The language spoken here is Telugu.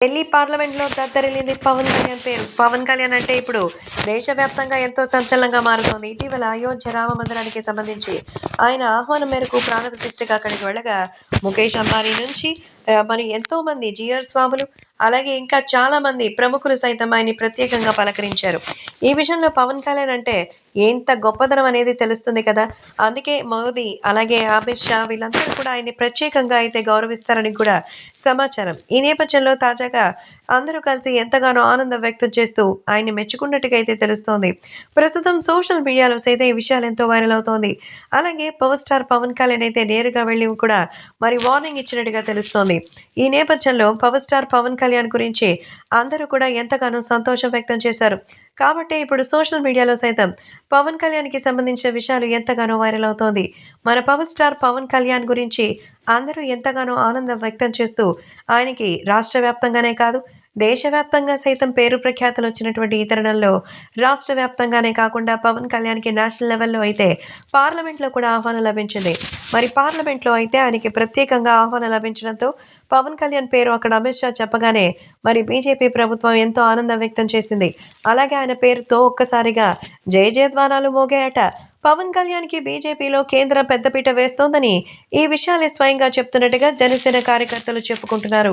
ఢిల్లీ పార్లమెంట్‌లో దద్దరిల్లింది పవన్ కళ్యాణ్ పేరు. పవన్ కళ్యాణ్ అంటే ఇప్పుడు దేశవ్యాప్తంగా ఎంతో సంచలనంగా మారుతోంది. ఇటీవల అయోధ్య రామ మందిరానికి సంబంధించి ఆయన ఆహ్వానం మేరకు ప్రాణప్రతిష్ఠకి అక్కడికి వెళ్ళగా ముఖేష్ అంబానీ నుంచి మరి ఎంతోమంది జీఆర్ స్వాములు, అలాగే ఇంకా చాలామంది ప్రముఖులు సైతం ఆయన్ని ప్రత్యేకంగా పలకరించారు. ఈ విషయంలో పవన్ కళ్యాణ్ అంటే ఎంత గొప్పదనం అనేది తెలుస్తుంది కదా! అందుకే మోదీ, అలాగే అమిత్ షా వీళ్ళందరూ కూడా ఆయన్ని ప్రత్యేకంగా అయితే గౌరవిస్తారని కూడా సమాచారం. ఈ నేపథ్యంలో తాజాగా అందరూ కలిసి ఎంతగానో ఆనందం వ్యక్తం చేస్తూ ఆయన్ని మెచ్చుకున్నట్టుగా అయితే తెలుస్తోంది. ప్రస్తుతం సోషల్ మీడియాలో సైతం ఈ విషయాలు ఎంతో వైరల్ అవుతోంది. అలాగే పవర్ స్టార్ పవన్ కళ్యాణ్ అయితే నేరుగా వెళ్లి కూడా మరి వార్నింగ్ ఇచ్చినట్టుగా తెలుస్తోంది. ఈ నేపథ్యంలో పవర్ స్టార్ పవన్ కళ్యాణ్ గురించి అందరూ కూడా ఎంతగానో సంతోషం వ్యక్తం చేశారు. కాబట్టే ఇప్పుడు సోషల్ మీడియాలో సైతం పవన్ కళ్యాణ్‌కి సంబంధించిన విషయాలు ఎంతగానో వైరల్ అవుతోంది. మన పవర్ స్టార్ పవన్ కళ్యాణ్ గురించి అందరూ ఎంతగానో ఆనందం వ్యక్తం చేస్తూ ఆయనకి రాష్ట్ర వ్యాప్తంగానే కాదు, దేశవ్యాప్తంగా సైతం పేరు ప్రఖ్యాతులొచ్చినటువంటి ఈ తరుణంలో రాష్ట్ర వ్యాప్తంగానే కాకుండా పవన్ కళ్యాణ్‌కి నేషనల్ లెవెల్‌లో అయితే పార్లమెంట్‌లో కూడా ఆహ్వానం లభించింది. మరి పార్లమెంట్‌లో అయితే ఆయనకి ప్రత్యేకంగా ఆహ్వానం లభించడంతో పవన్ కళ్యాణ్ పేరు అక్కడ అమిత్ షా చెప్పగానే మరి బీజేపీ ప్రభుత్వం ఎంతో ఆనందం వ్యక్తం చేసింది. అలాగే ఆయన పేరుతో ఒక్కసారిగా జయ జయధ్వానాలు మోగాయట. పవన్ కళ్యాణ్‌కి బీజేపీలో కేంద్రం పెద్దపీట వేస్తోందని ఈ విషయాన్ని స్వయంగా చెప్తున్నట్టుగా జనసేన కార్యకర్తలు చెప్పుకుంటున్నారు.